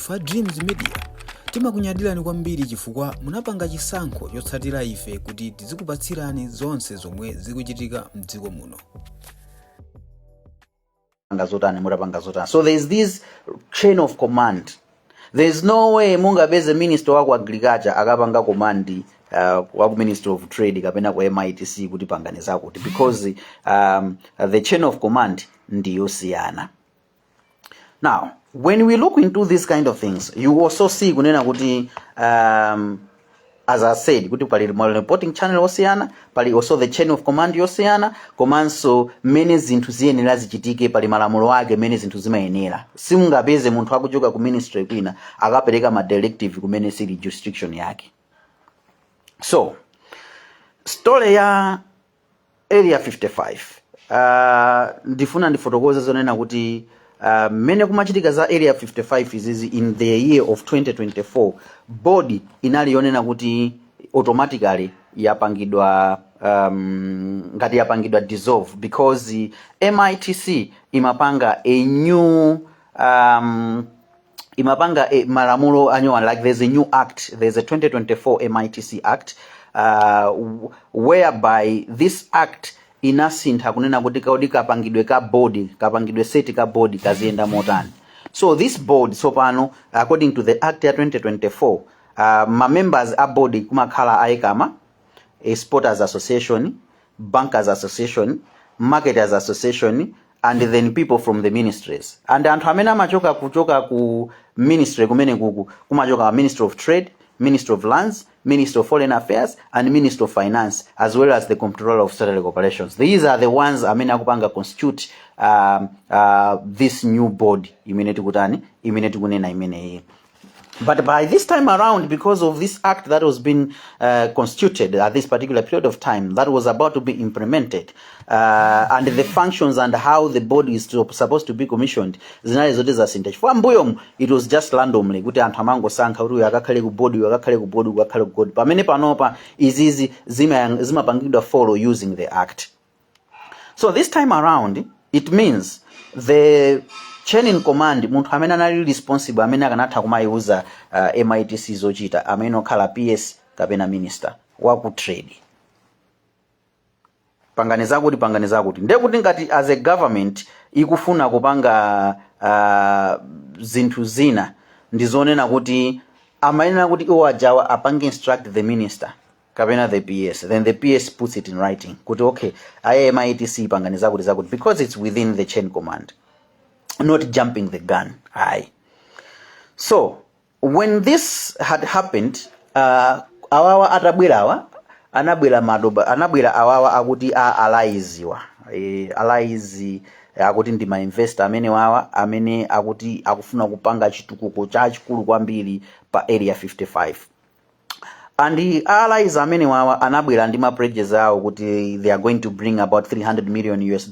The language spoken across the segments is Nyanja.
Fa Dreams Media timakunyadirani kwambiri chifukwa munapanga chisankho chotsatira ife kuti tizikupatsirani zonse zomwe zikuchitika mdziko muno. So there is this chain of command. There is no way mungabeze minister wa agriculture akapanga command wa minister of trade kapena kwa MITC kuti pangane zakuti, because the chain of command ndiyo siyana. Now, when we look into these kind of things, you also see kunena kuti as I said, kuti pali reporting channel osiyana, pali also the chain of command yosiyana, komanso mene zinthu ziyenera zichitike pali malamulo ake mene zinthu zimayenera. Simungapeze munthu akuchoka ku ministry kwina akapereka ma directive kumene sili jurisdiction yake. So, story ya Area 55. Ndifuna ndifotokoze zonena kuti mene kumachitika za Area 55 izizi in the year of 2024, body inali yonena kuti automatically yapangidwa ngati yapangidwa dissolve, because MITC imapanga a new malamulo annual, like there's a new act, there's a 2024 MITC act whereby this act inasintha kunena kuti kaudi kapangidwe ka body, kapangidwe seti ka body kazienda motani. So this board, so pano, according to the act ya 2024, ma members a body kumakhala aikama, a sporters association, bankers association, marketers association, and then people from the ministries. And anthu amene amachoka kuchoka ku ministry kumene kuku kumachoka Ministry of Trade, Ministry of Lands, Ministry of Foreign Affairs, and Ministry of Finance, as well as the Comptroller of Satellite Operations. These are the ones amene akupanga constitute this new board imenetu kutani, imenetu kunena imene. But by this time around, because of this act that was being constituted at this particular period of time, that was about to be implemented, and the functions and how the board is supposed to be commissioned, zinali zote za sintage. For mbuyo, it was just randomly. Kuti anthu amango sanka uri akakhale ku board, akakhale ku board, akakhale ku board. Pamene panopa izizi zimapangidwa follow using the act. So this time around, it means the chain in command, munthu amene anali responsible amene akanatha kumayuza MITC zochita amene okhala PS kapena minister wa ku trade. Panganiza kuti ndekuti ngati as a government ikufuna kupanga zinthu zina ndizonena kuti amayenera kuti iwo ajawa apange instruct the minister kapena the PS, then the PS puts it in writing kuti okay, MITC panganiza kuti because it's within the chain command, not jumping the gun. Aye. So when this had happened, awawa atabwerawa anabwera awawa akuti alaiziwa alaizi akuti ndi ma investor amene wawa amene akuti akufuna kupanga chitukuko chachikulu kwambiri pa Area 55. And the allies amene wawa anabwera ndi ma pledges awo kuti they are going to bring about $300 million.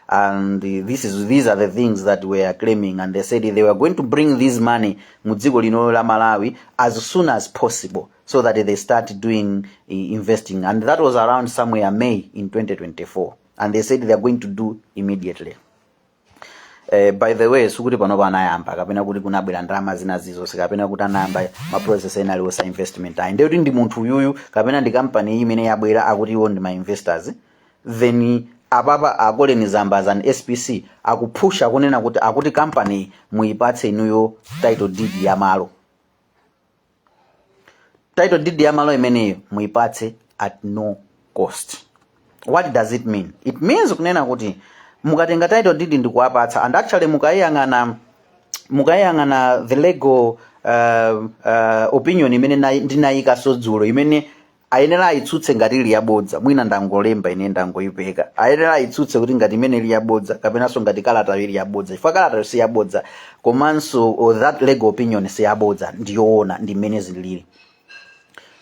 And these are the things that we are claiming, and they said they were going to bring this money mudziko lino la Malawi as soon as possible so that they start doing investing, and that was around somewhere May in 2024, and they said they are going to do immediately. By the way, sukuti panopa anayamba kapena kuti kunabwera ndalama zina zizo sikapena kuti anayamba ma process ena aliwonsa investment ayi ndekuti ndi munthu uyuyu kapena ndi company imene yabwera akuti iwo ndi ma investors, then ababa akoleni zamba za SPC akupusha kunena kuti akuti company muipatse inuyo title deed ya malo. Title deed ya malo imeneyo muipatse at no cost. What does it mean? It means kunena kuti mukatenga title deed ndikuwapatsa, and actually mukayangana the legal opinion imene ndinayika sodzulo imene ayenera aitsutse ngati ili yabodza, mwina ndangolemba ine ndangoyipeka, ayenera aitsutse kuti ngati imene ili yabodza kapenanso ngati kalata ili yabodza, chifukwa kalata si yabodza komanso that legal opinion si yabodza, ndiyoona ndi imene zilili.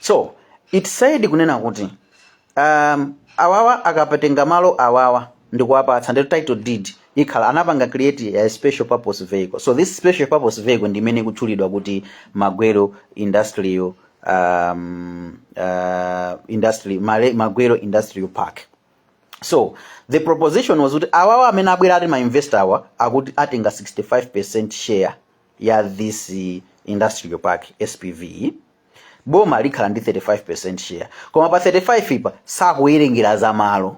So it said kunena kuti awawa akapatenga malo awawa ndikuwapatsa ndi title deed ikhala anapanga create a special purpose vehicle. So this special purpose vehicle ndi imene kutchulidwa kuti Magwero Industrial Magwero Industrial Park. So the proposition was that awawa amene abwera ali ma investor awa akuti atenga 65% share ya this industrial park SPV, boma likhala ndi 35% share, koma pa 35 ipa sakuwerengera za malo.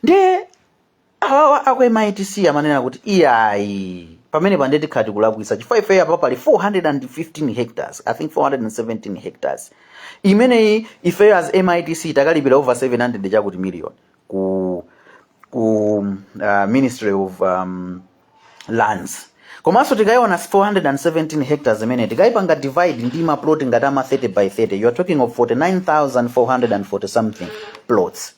Ndiye awawa aku MITC amanena kuti iyayi pamene pandeti khati kulakwisa chifukwa ife apa pali 415 hectares, I think 417 hectares, imene ife as MITC takalipira over 700 chakuti million ku Ministry of Lands. Komanso tikaiona 417 hectares imene tikaipanga divide ndi maplot ngati ama 30 by 30, you are talking of 49,440 something plots.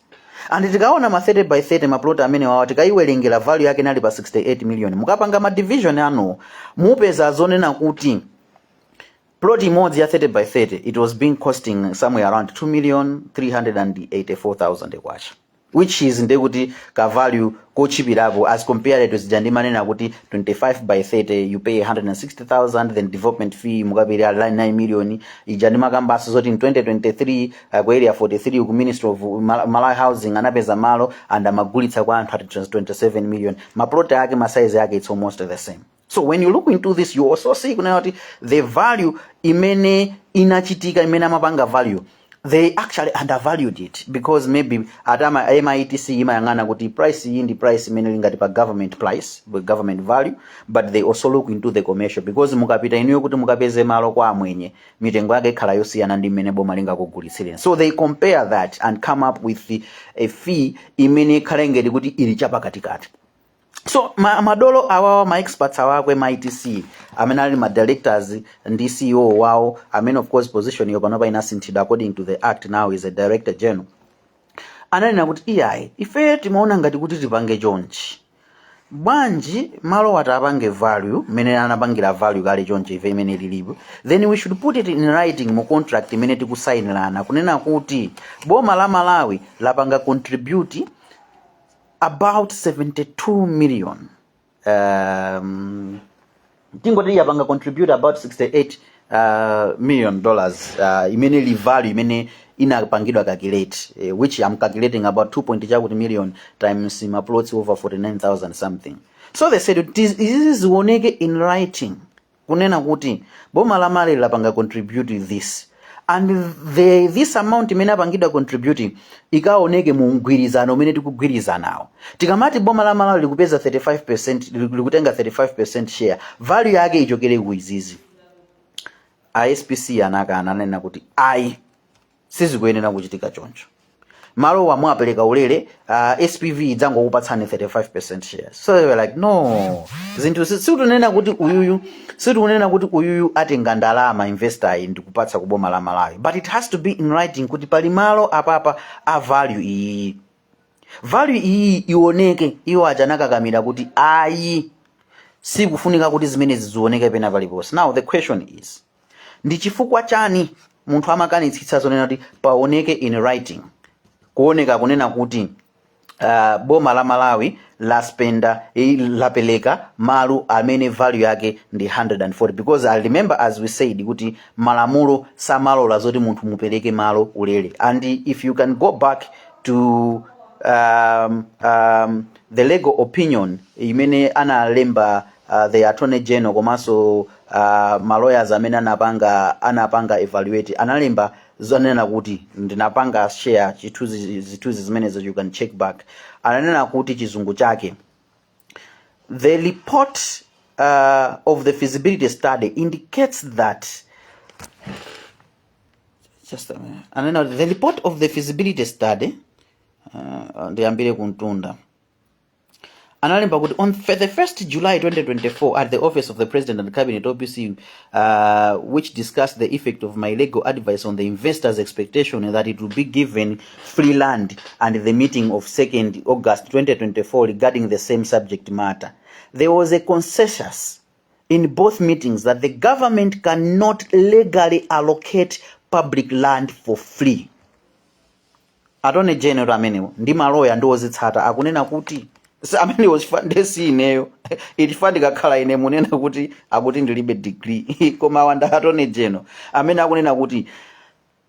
And tikaona ma 30 by 30 maplot amene wawa tikaiwerengera value yake nali pa 68 million. Mukapanga ma division ano mupeza zonena kuti plot imodzi ya 30 by 30 it was being costing somewhere around 2,384,000 kwacha, which is ndekuti ka value kochipirapo as compared to zijandi manena kuti 25 by 30 you pay 160,000, then development fee mukapira 9 million. Ijandi makambaso zoti in 2023 ku area 43 ku Ministry of Malawi Housing anapeza malo and amagulitsa kwa anthu 27 million. Maplot yake ma size yake it's almost the same. So when you look into this, you also see the value imene inachitika imene amapanga value, they actually undervalued it because maybe atama MITC imayangana kuti price iyi ndi price imene lingati pa government price, government value, but they also look into the commercial because mukapita inuyo kuti mukapeze malo kwa amwenye mitengo yake ikhala yosiyana ndi imene boma lingakugulitsireni. So they compare that and come up with a fee imene ikhala ngati kuti ili chapakatikati. So madolo awawa ma experts awawa kwa MITC amene ali ma directors ndi CEO wao amene of course position yo panopa inasinthidwa according to the act now is a director general, ananena kuti iyayi ife timaona ngati kuti tipange chonchi bwanji malo wati apange value mene anapangira value kale chonchi ife imene lilipo, then we should put it in writing mu contract imene tikusainirana kunena kuti boma la Malawi lapanga contribute about 72 million. Tingoti yapanga contribute about 68 million dollars imene li value imene inapangidwa calculate, which I'm calculating about 2 million times my plots over 49,000 something. So they said this is oneke in writing kunena kuti boma la Malawi lapanga contribute this, and this amount imene apangidwa contribute ikaoneke mu mgwirizano umene tikugwirizanawo. Tikamati boma la Malawi likupeza 35%, likutenga 35% share, value yake ichokere kuizizi. ISPC ananena kuti ayi sizikuyenera kuchitika choncho. Malo wamwapeleka ulere SPV idzango kupatsani 35% shares. So they were like no, zinthu situnena kuti uyuyu atenga ndalama investor ndi kupatsa kuboma la Malawi, but it has to be in writing kuti pali malo apapa a value iyi ioneke. Iwo ajanakakamira kuti ayi sikufunika kuti zimene zizioneke pena paliponse. Now the question is, ndi chifukwa chani munthu amakanitsitsa zonena kuti paoneke in writing, kuoneka kunena kuti boma la Malawi la spenda lapeleka malo amene value yake ndi 140, because I remember as we said kuti malamulo samalola zoti munthu mupereke malo ulere. And if you can go back to the legal opinion imene analemba the Attorney General komanso lawyers amene anapanga evaluate analemba zonena kuti ndinapanga share zituzi zimenezo, you can check back. Ananena kuti chizungu chake, the report of the feasibility study indicates that just a minute. Ananena the report of the feasibility study ndiyambire kuntunda. Analemba kuti on the 1st July 2024 at the office of the President and Cabinet OPC, which discussed the effect of my legal advice on the investors' expectation that it will be given free land, and the meeting of 2nd August 2024 regarding the same subject matter. There was a consensus in both meetings that the government cannot legally allocate public land for free. Attorney General amene ndi maloya ndiwozitsata akunena kuti amene wachifandesi ineyo itifandika khala ine munena kuti akuti ndilibe degree koma wanda Attorney General amene akunena kuti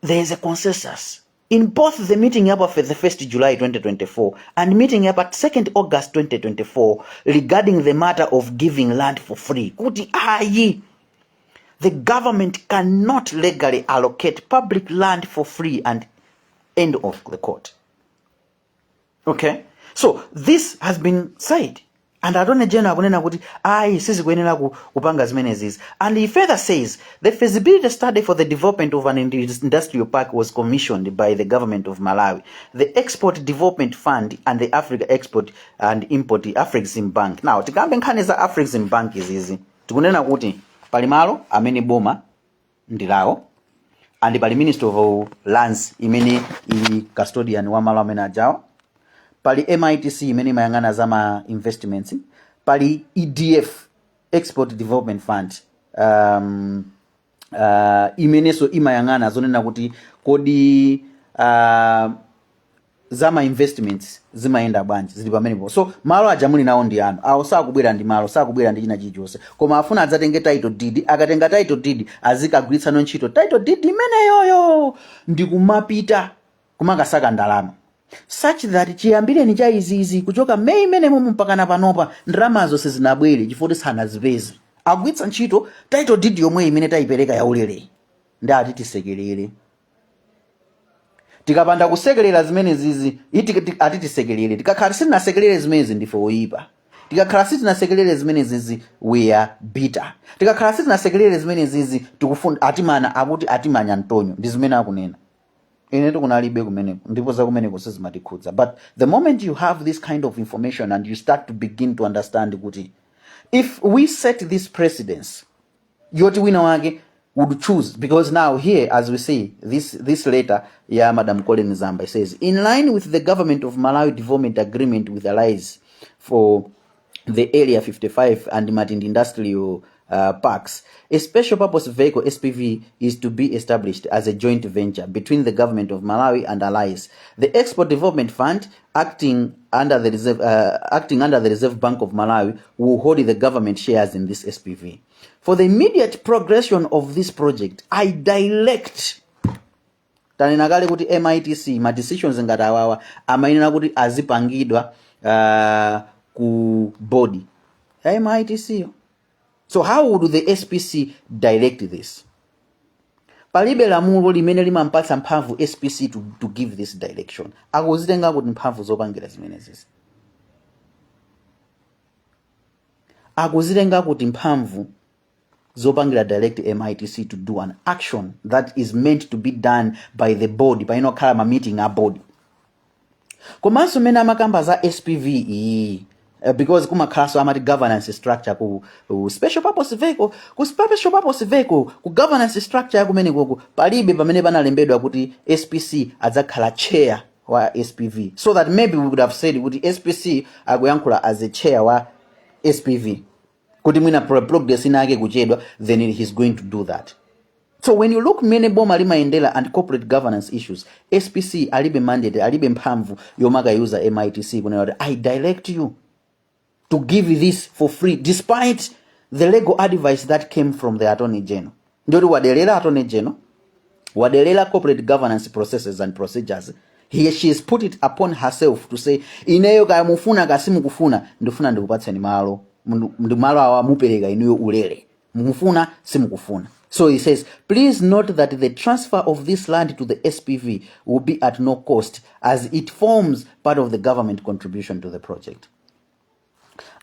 there is a consensus in both the meeting up of the 1st July 2024 and meeting up at 2nd August 2024 regarding the matter of giving land for free. Kuti ayi, the government cannot legally allocate public land for free, and end of the quote. Okay? So this has been said. And Attorney General akunena kuti ayi sisi kuyenera kupanga zimenezi. And he further says the feasibility study for the development of an industrial park was commissioned by the government of Malawi, the Export Development Fund, and the Africa Export and Import Afrexim Bank. Now tikambe nkhani za Afrexim Bank izizi tikunena kuti pali malo amene boma ndilawo, and pali Minister of Lands imene ili custodian wa malo amene ajawa, pali MITC imene imayang'ana zama investments, pali EDF Export Development Fund imeneso imayang'ana zonena kuti kodi zama investments zimayenda bwanji zili pamenepo. So malo aja muli nawo ndi anu, awo sakubwera ndi malo, sakubwera ndi china chilichonse, koma afuna adzatenge title deed. Akatenga title deed azikagwiritsa ntchito title deed imeneyoyo ndi kumapita kumakasaka ndalama, such that chiyambireni cha izizi kuchoka May imenemo mpaka na panopa ndalama zonse zinabwere chifukwa sanazipeze. Agwiritsa ntchito title deed yomwe imene tayipereka yaulere. Ndi ati tisekerere. Tikapanda kusekerera zimene zizi ati tisekerere. Tikakhala sitinasekerere zimene ndife oyipa. Tikakhala sitinasekerere zimene zizi we are bitter. Tikakhala sitinasekerere zimene zizi tikufunda atimana akuti atimanya Antonio ndi zimene akunena. Inetu kunalibe kumeneko ndipo za kumeneko sizimatikhudza. But the moment you have this kind of information and you start to begin to understand kuti if we set this precedence yoti wina wake would choose, because now here as we see this letter Madam Colin Zamba says, in line with the government of Malawi development agreement with allies for the Area 55 and Matindi Industrial Parks, a special purpose vehicle SPV is to be established as a joint venture between the government of Malawi and allies. The Export Development Fund, acting under the Reserve Bank of Malawi, will hold the government shares in this SPV. For the immediate progression of this project, I direct tanenakale kuti MITC ma decisions ngati awawa amayenera kuti azipangidwa ku body ya MITC. So how would the SPC direct this? Palibe lamulo limene limampatsa mphamvu SPC to give this direction. Akuzitenga kuti mphamvu zopangira zimenezi. Akuzitenga kuti mphamvu zopangira direct MITC to do an action that is meant to be done by the body, by inokhala ma meeting a body. Komanso mena amakamba za SPV because kumakhaso amati governance structure ku special purpose vehicle, ku special purpose vehicle ku governance structure kumene koko palibe pamene panalembedwa kuti SPC adzakhala chair wa SPV, so that maybe we would have said kuti SPC akuyankhula as a chair wa SPV kuti mwina progress inake kuchedwa, then he's going to do that. So when you look mene boma limayendera and corporate governance issues, SPC alibe mandate, alibe mphamvu yomaka user MITC kunena I direct you to give this for free, despite the legal advice that came from the Attorney General. Ndori wadelela Attorney General, wadelela corporate governance processes and procedures. She has put it upon herself to say, ineyo kaya mufuna kasimu kufuna, ndifuna ndikupatsa ni malo, ndimalo awa mupereka ineyo ulele. Mufuna simu kufuna. So he says, please note that the transfer of this land to the SPV will be at no cost, as it forms part of the government contribution to the project.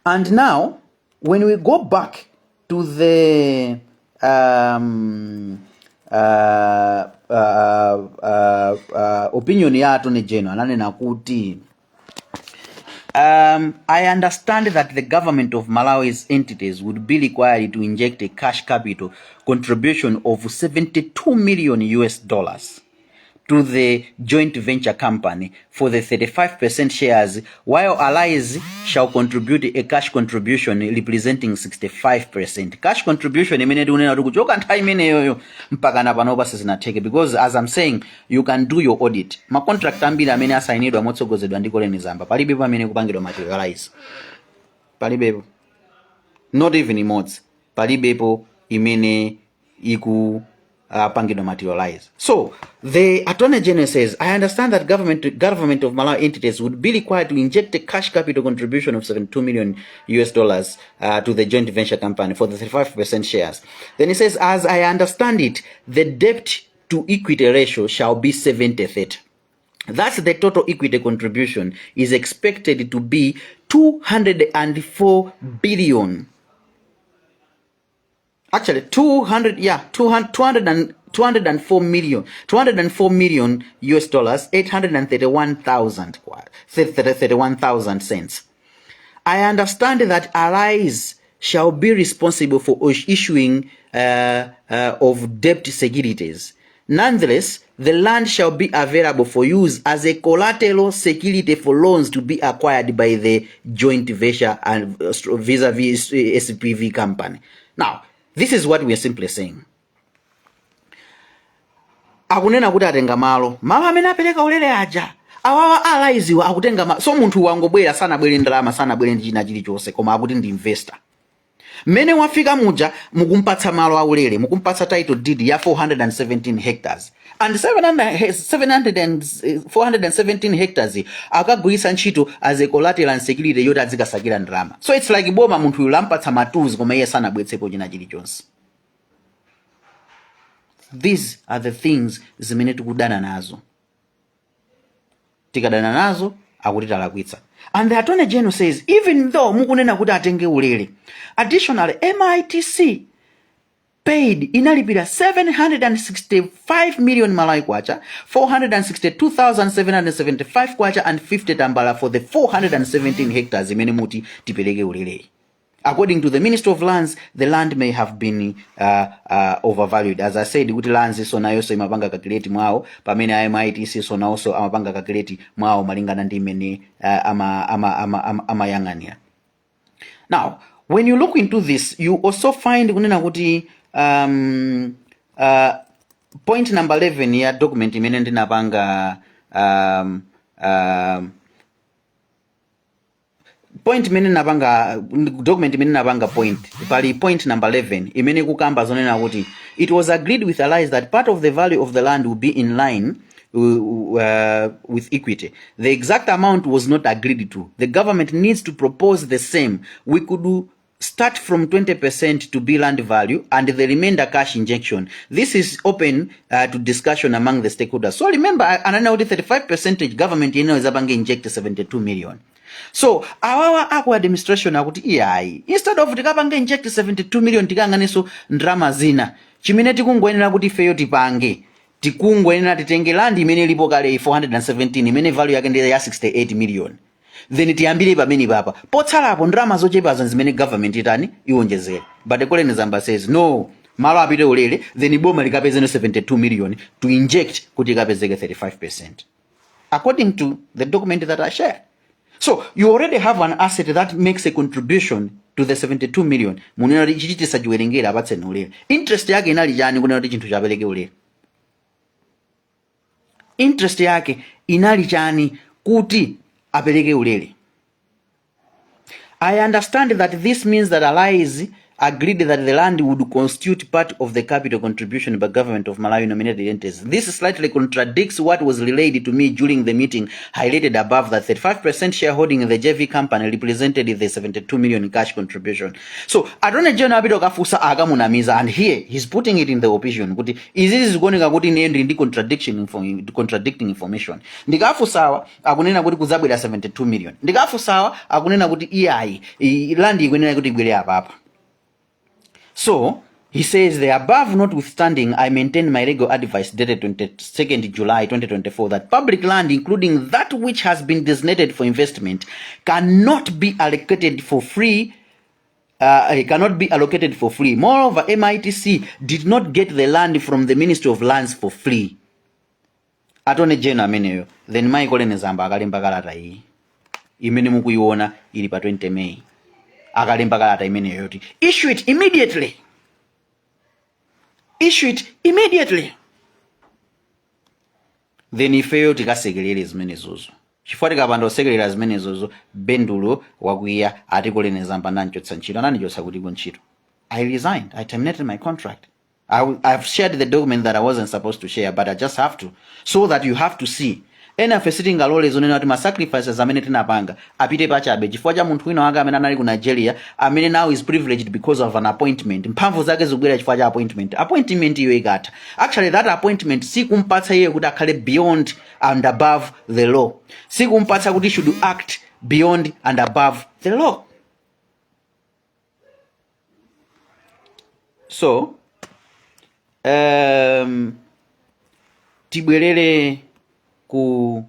And now, when we go back to the opinion ya Attorney General, ananena kuti I understand that the government of Malawi's entities would be required to inject a cash capital contribution of $72 million to the joint venture company for the 35% shares, while allies shall contribute a cash contribution representing 65%. Cash contribution imene unena kuchoka nthawi imeneyo mpaka na panopa sizinatheke, because as I'm saying, you can do your audit. Ma contract ambiri amene asainidwa motsogozedwa ndi Colin Zamba palibepo amene kupangidwa materialize. Palibepo. Not even emotes. Palibepo imene pangido materialize. So the Attorney General says, I understand that government of Malawi entities would be required to inject a cash capital contribution of $72 million to the joint venture company for the 35% shares. Then he says, as I understand it, the debt to equity ratio shall be 70-30. Thus, the total equity contribution is expected to be 204 billion. Actually, 204 million, $831,000 cents. I understand that Arise shall be responsible for issuing of debt securities. Nonetheless, the land shall be available for use as a collateral security for loans to be acquired by the joint venture and vis-a-vis SPV company. Now, this is what we are simply saying. Akunena kuti atenga malo amene apereka ulere aja. Awawa Allies iwa akutenga malo. So munthu wangobwera sanabwere ndalama sanabwere ndi china chilichonse koma akuti ndi investor. Mmene wafika muja mukumpatsa malo aulere, mukumpatsa title deed ya 417 hectares. And 417 hectares akagwisa ntchito as a collateral and security yoti azikasakira ndalama. So it's like boma munthu yulampatsa matools koma iye sanabweretsepo china chilichonse. These are the things zimene tikudana nazo. Tikadana nazo akuti talakwitsa. And the Attorney General says, even though mukunena kuti atenge ulere, additionally, MITC paid inalipira 765 million Malawi kwacha, 462,775 kwacha and 50 tambala for the 417 hectares imene muti tipeleke ulere. According to the Minister of Lands, the land may have been overvalued. As I said, kuti lands iso nayo so imapanga calculate mwao, pamene MITC so nayo so amapanga calculate mwao malingana ndi imene amayang'ania. Now, when you look into this, you also find kunena kuti point number 11 ya document imene ndinapanga point imene napanga document imene napanga point number 11 imene kukamba zonena kuti it was agreed with Allies that part of the value of the land would be in line with equity. The exact amount was not agreed to. The government needs to propose the same. We could start from 20% to be land value and the remainder cash injection. This is open to discussion among the stakeholders. So remember, anana 35% government is about inject 72 million. So our administration akuti iyai instead of tikapange inject 72 million tikanganiso ndrama zina chimene tikungwenera kuti feyo tipange tikungwenera titenge land imene ilipo kale 417 imene value yake ndi ya 68 million, then tiyambire pamene papa potsalapo ndrama zochepa zimene government itani iwonjezera. But the Colonel Zamba says no, malo apite ulere then boma likapeze 72 million to inject kuti ikapezeke 35% according to the document that I shared. So you already have an asset that makes a contribution to the 72 million. Munena chichitisa chiwerengera abatse ulere. Interest yake inali chani kunena kuti chinthu chapereke ulere? Interest yake inali chani kuti apereke ulere? I understand that this means that Allies agreed that the land would constitute part of the capital contribution by government of Malawi nominated entities. This slightly contradicts what was relayed to me during the meeting highlighted above, that 35% shareholding in the JV company represented the 72 million cash contribution. So Attorney General Abito Kafusa agamunamiza, and here he's putting it in the opinion. Is this going to go in contradicting information? Ndikafusawa akunena kuti kuzabwera 72 million. Ndikafusawa akunena kuti EI land ikunena kuti ibwere apa. So, he says, the above notwithstanding, I maintain my legal advice dated 22nd July 2024 that public land, including that which has been designated for investment, cannot be allocated for free. Moreover, MITC did not get the land from the Ministry of Lands for free. Attorney General ameneyo, then my Colonel Zamba akalemba kalata iyi. Imene mukuiona ili pa 20 May. Akalemba kalata imeneyo yoti issue it immediately. Then ifeyo tikasekerere zimene zozo chifukwa tikapanda kusekerera zimene zozo bendulo wakwiya ati Colonel Zamba nanchotsa ntchito anandichotsa kuti ntchito. I resigned, I terminated my contract. I've shared the document that I wasn't supposed to share, but I just have to, so that you have to see. Ena sitting alole zonena kuti ma sacrifices amene tinapanga apite pachabe chifukwa cha munthu wina wake amene anali ku Nigeria amene now is privileged because of an appointment. Mphamvu zake zikubwera chifukwa cha appointment iyo ikatha. Actually that appointment sikumpatsa iye kuti akhale beyond and above the law, sikumpatsa kuti should act beyond and above the law. So tibwerere ku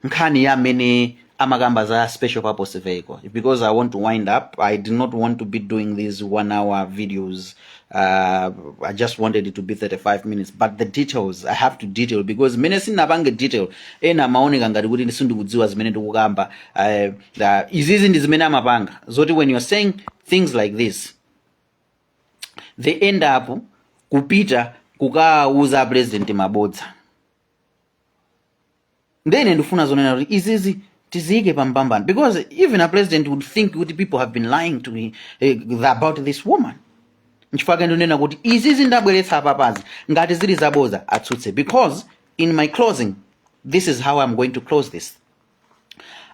nkhani ya amene amakamba za special purpose vehicle, because I want to wind up. I did not want to be doing these 1 hour videos. I just wanted it to be 35 minutes, but the details I have to detail, because mene sinapange detail ena maoneka ngati kuti sindikudziwa zimene ndikukamba. Izizi ndi zimene amapanga zoti when you're saying things like this they end up kupita kukauza president mabodza. Then ndifuna zonena kuti izizi tizike pambambana, because even a president would think kuti people have been lying to me about this woman. Nchifukwa ndonena kuti izizi ndabweretsa papazi ngati zili zabodza atsutse, because in my closing this is how I'm going to close this.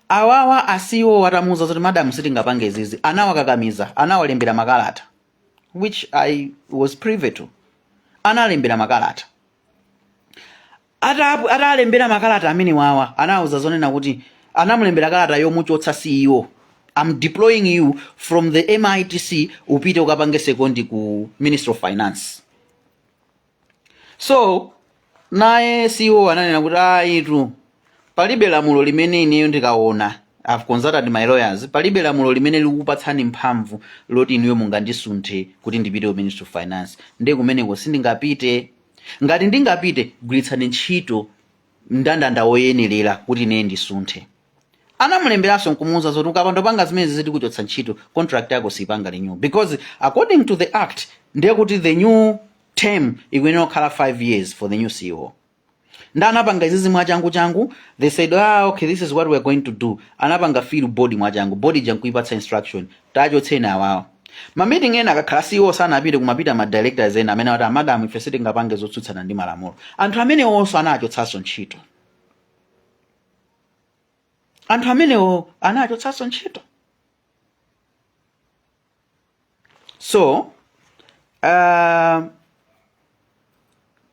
Awawa asiwo watamuza zoti madam sitingapange izizi, anawakakamiza, anawalembera makalata, which I was privy to. Analembera makalata. Atalembera makalata amene wawa anauza zonena kuti anamulembera kalata yomuchotsa CEO. I'm deploying you from the MITC upite ukapange sekondi ku Ministry of Finance. So naye CEO ananena kuti aitu palibe lamulo limene ineyo ndikaona, I've consulted my lawyers, palibe lamulo limene likupatsani mphamvu loti inuyo mungandisunthe kuti ndipite ku Ministry of Finance. Nde kumeneko sindingapite. Ngati ndingapite gwiritsani ntchito mndandanda woyenerera kuti ine ndisunthe. Anamulemberanso nkumuwuza zoti ukapandopanga zimene ziti kuchotsa ntchito contract yako sipanga renew, because according to the act ndiye kuti the new term ikuyenera kukhala 5 years for the new CEO. Ndanapanga izizi mwachangu, they said okay, this is what we're going to do. Anapanga field body mwachangu, body jangu ipatsa instruction tachotseni awawo. Meeting ena akakhala CEO sana apite kumapita ma directors ena amene ati madam ife sitingapange zotsutsana ndi malamulo. Anthu amene onso anachotsanso ntchito. Anthu amenewo anachotsanso ntchito. So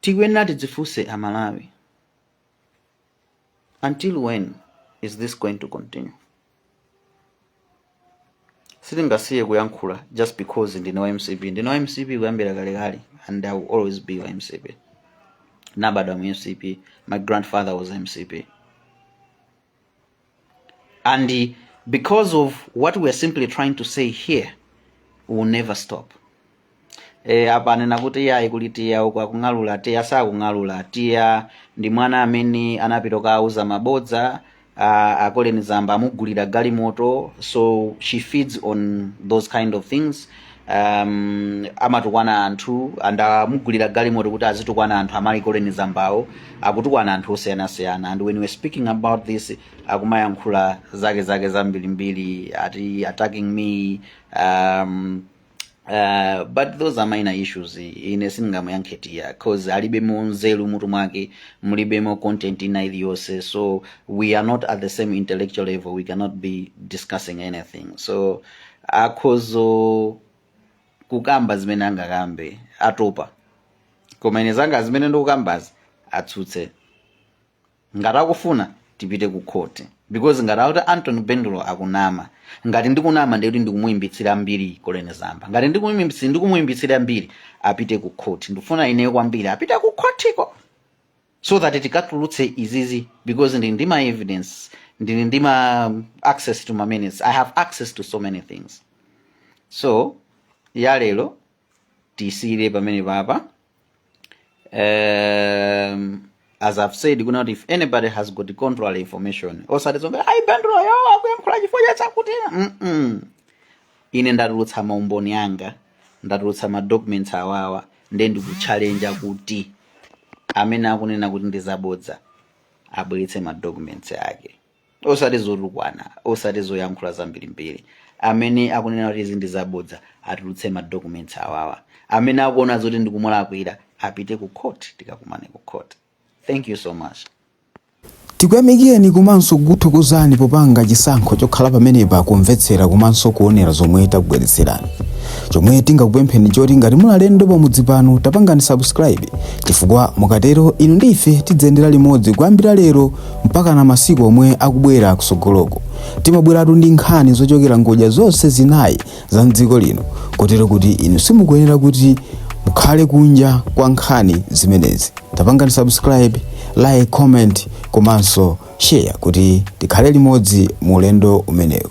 tikuyenera tidzifunse Amalawi, until when is this going to continue? Sitingasiye kuyankhula just because ndine MCP. Ndine MCP kuyambira kalekale, and I will always be MCP. Nabadwa mu MCP. My grandfather was MCP. And because of what we are simply trying to say here, we will never stop. Apanena kuti ya ikulitiya uko akungalula tiya sakungalula tiya ndi mwana amene anapita kauza mabodza akoleni zamba amugulira galimoto, so she feeds on those kind of things. Amatukwana anthu andamugulira galimoto kuti azitukwana anthu amali koleni zambawo, akutukwana anthu osiyanasiyana. And when we're speaking about this akumayankhula zake zambirimbiri ati attacking me, but those are minor issues ine singamuyankhetiya because alibemo nzeru mutu mwake, mulibemo content ina iliyonse, so we are not at the same intellectual level, we cannot be discussing anything. So akhozo kukamba zimene angakambe atopa, koma ine zanga zimene ndikukambazi atsutse. Ngati akufuna tipite ku court, because ngati akuti Anthony Bendulo akunama, ngati ndikunama ndikuti ndikumuyimbitsira mbiri koleni zamba, ngati ndikumuyimbitsira mbiri apite ku court. Ndifuna ineyo kwambiri apite ku courtiko so that tikatulutse izizi, because ndi ma evidence, ndi ma access to my minutes. I have access to so many things. So ya lero tisire pamene papa. As I've said, if anybody has got the control information, osati zombe ai Bendulo yo akuyamkhula chifukwa chakuti ine ndatulutsa maumboni anga, ndatulutsa ma documents awawa, ndi ndikuchallenge kuti amene akunena kuti ndizabodza abweretsa ma documents ake, osati zotukwana, osati zoyankhula zambirimbiri. Amene akunena kuti izi ndizabodza atulutse ma documents awawa. amene akuona zoti ndikumulakwira apite ku court, tikakumane ku court. Thank you so much. Tikuyamikeni komanso kukuthokozani popanga chisankho chokhala pamenepa kumvetsera komanso kuonera zomwe takubweretserani. Chomwe tingakupempheni choti ngati muli alendo pamudzi pano tapangani subscribe, chifukwa mukatero inu ndi ife tidzayendera limodzi kuyambira lero mpaka na masiku omwe akubwera kusogoloko. Timabweratu ndi nkhani zochokera ngodya zonse zinayi za mdziko lino, kotero kuti inu simukuyenera kuti mukhale kunja kwa nkhani zimenezi. Tapangani subscribe, like, comment komanso share kuti tikhale limodzi mu ulendo umenewu.